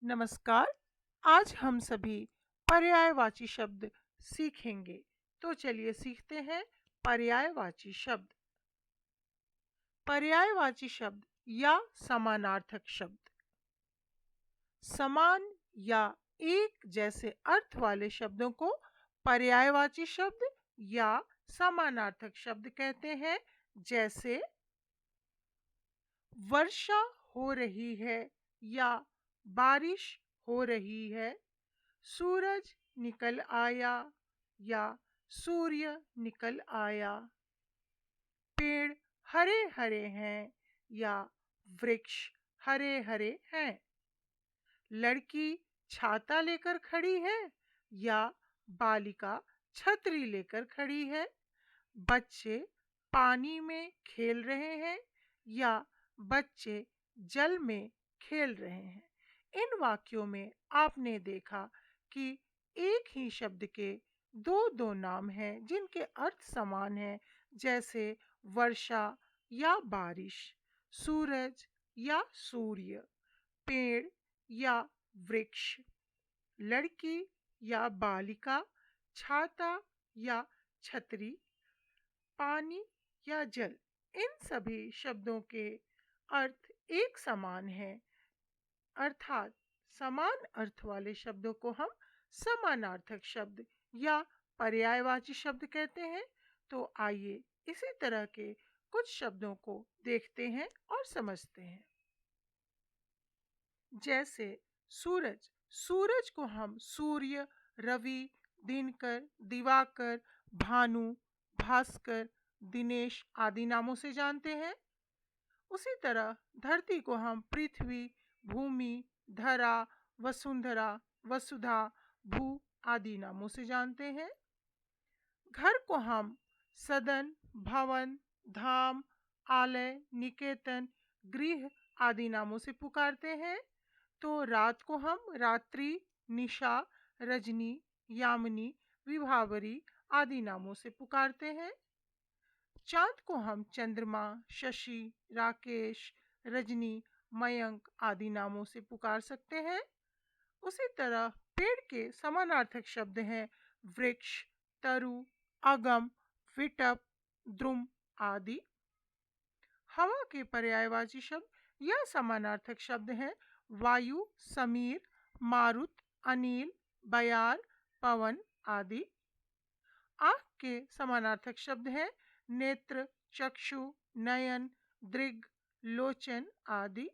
नमस्कार। आज हम सभी पर्यायवाची शब्द सीखेंगे। तो चलिए सीखते हैं पर्यायवाची शब्द। पर्यायवाची शब्द या समानार्थक शब्द। समान या एक जैसे अर्थ वाले शब्दों को पर्यायवाची शब्द या समानार्थक शब्द कहते हैं। जैसे वर्षा हो रही है या बारिश हो रही है, सूरज निकल आया या सूर्य निकल आया, पेड़ हरे हरे हैं या वृक्ष हरे हरे हैं, लड़की छाता लेकर खड़ी है या बालिका छतरी लेकर खड़ी है, बच्चे पानी में खेल रहे हैं या बच्चे जल में खेल रहे हैं। इन वाक्यों में आपने देखा कि एक ही शब्द के दो दो नाम हैं जिनके अर्थ समान हैं। जैसे वर्षा या बारिश, सूरज या सूर्य, पेड़ या वृक्ष, लड़की या बालिका, छाता या छतरी, पानी या जल। इन सभी शब्दों के अर्थ एक समान है, अर्थात समान अर्थ वाले शब्दों को हम समानार्थक शब्द या पर्यायवाची शब्द कहते हैं। तो आइए इसी तरह के कुछ शब्दों को देखते हैं और समझते हैं। जैसे सूरज, सूरज को हम सूर्य, रवि, दिनकर, दिवाकर, भानु, भास्कर, दिनेश आदि नामों से जानते हैं। उसी तरह धरती को हम पृथ्वी, भूमि, धरा, वसुंधरा, वसुधा, भू आदि नामों से जानते हैं। घर को हम सदन, भवन, धाम, आलय, निकेतन, गृह आदि नामों से पुकारते हैं। तो रात को हम रात्रि, निशा, रजनी, यामिनी, विभावरी आदि नामों से पुकारते हैं। चांद को हम चंद्रमा, शशि, राकेश, रजनी, मयंक आदि नामों से पुकार सकते हैं। उसी तरह पेड़ के समानार्थक शब्द हैं वृक्ष, तरु, अगम, विटप, द्रुम आदि। हवा के पर्यायवाची शब्द या समानार्थक शब्द हैं वायु, समीर, मारुत, अनिल, बयार, पवन आदि। आँख के समानार्थक शब्द हैं नेत्र, चक्षु, नयन, दृग, लोचन आदि।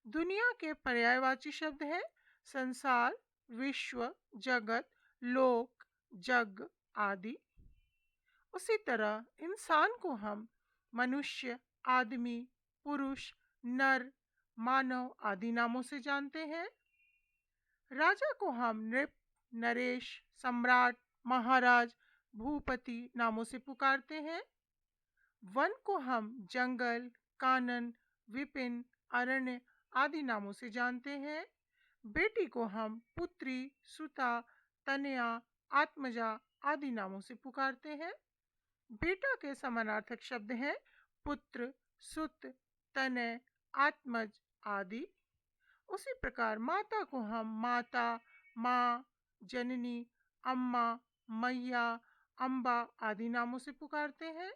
दुनिया के पर्यायवाची शब्द हैं संसार, विश्व, जगत, लोक, जग आदि। उसी तरह इंसान को हम मनुष्य, आदमी, पुरुष, नर, मानव आदि नामों से जानते हैं। राजा को हम नृप, नरेश, सम्राट, महाराज, भूपति नामों से पुकारते हैं। वन को हम जंगल, कानन, विपिन, अरण्य आदि नामों से जानते हैं। बेटी को हम पुत्री, सुता, तनया, आत्मजा आदि नामों से पुकारते हैं। बेटा के समानार्थक शब्द हैं पुत्र, सुत, तनय, आत्मज आदि। उसी प्रकार माता को हम माता, माँ, जननी, अम्मा, मैया, अम्बा आदि नामों से पुकारते हैं।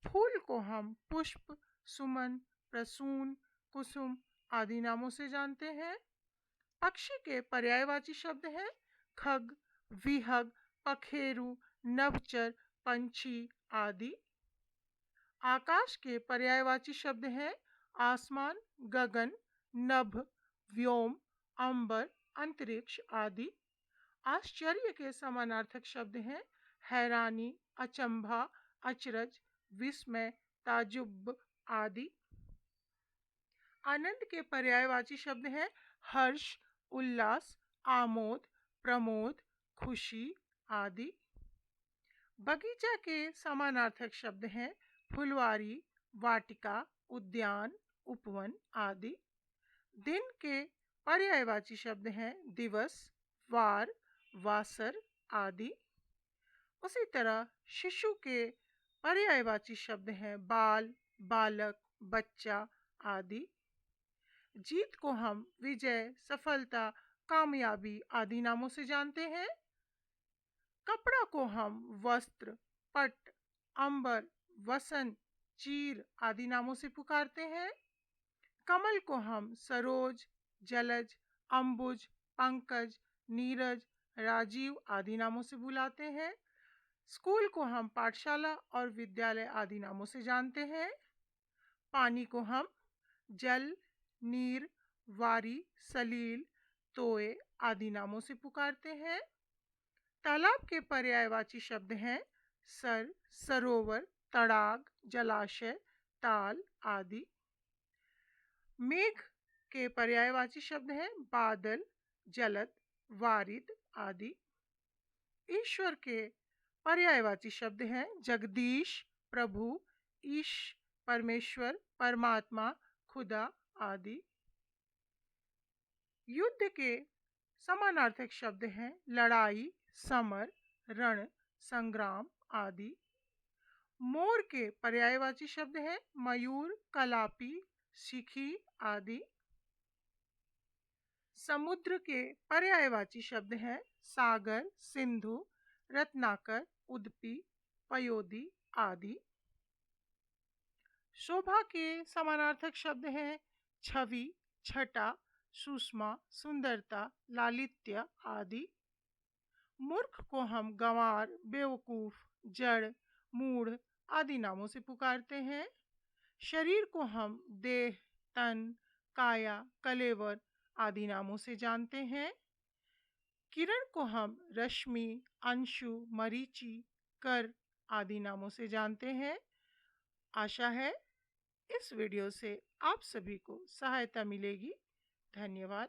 फूल को हम पुष्प, सुमन, प्रसून, कुसुम आदि नामों से जानते हैं। पक्षी के पर्यायवाची शब्द हैं खग, विहग, पखेरु, नभचर, पंछी आदि। आकाश के पर्यायवाची शब्द हैं आसमान, गगन, नभ, व्योम, अंबर, अंतरिक्ष आदि। आश्चर्य के समानार्थक शब्द हैं हैरानी, अचंभा, अचरज, विस्मय, ताजुब आदि। आनंद के पर्यायवाची शब्द हैं हर्ष, उल्लास, आमोद, प्रमोद, खुशी आदि। बगीचा के समानार्थक शब्द हैं फुलवारी, वाटिका, उद्यान, उपवन आदि। दिन के पर्यायवाची शब्द हैं दिवस, वार, वासर आदि। उसी तरह शिशु के पर्यायवाची शब्द हैं बाल, बालक, बच्चा आदि। जीत को हम विजय, सफलता, कामयाबी आदि नामों से जानते हैं। कपड़ा को हम वस्त्र, पट, अंबर, वसन, चीर आदि नामों से पुकारते हैं। कमल को हम सरोज, जलज, अंबुज, पंकज, नीरज, राजीव आदि नामों से बुलाते हैं। स्कूल को हम पाठशाला और विद्यालय आदि नामों से जानते हैं। पानी को हम जल, नीर, वारी, सलील, तोए आदि नामों से पुकारते हैं। तालाब के पर्यायवाची शब्द हैं सर, सरोवर, तड़ाग, जलाशय, ताल आदि। मेघ के पर्यायवाची शब्द हैं बादल, जलद, वारिद आदि। ईश्वर के पर्यायवाची शब्द हैं जगदीश, प्रभु, ईश, परमेश्वर, परमात्मा, खुदा आदि। युद्ध के समानार्थक शब्द हैं लड़ाई, समर, रण, संग्राम आदि। मोर के पर्यायवाची शब्द हैं मयूर, कलापी, शिखी आदि। समुद्र के पर्यायवाची शब्द हैं सागर, सिंधु, रत्नाकर, उदपी, पयोदी आदि। शोभा के समानार्थक शब्द हैं छवि, छटा, सुषमा, सुंदरता, लालित्य आदि। मूर्ख को हम गंवार, बेवकूफ, जड़, मूढ़ आदि नामों से पुकारते हैं। शरीर को हम देह, तन, काया, कलेवर आदि नामों से जानते हैं। किरण को हम रश्मि, अंशु, मरीचि, कर आदि नामों से जानते हैं। आशा है इस वीडियो से आप सभी को सहायता मिलेगी। धन्यवाद।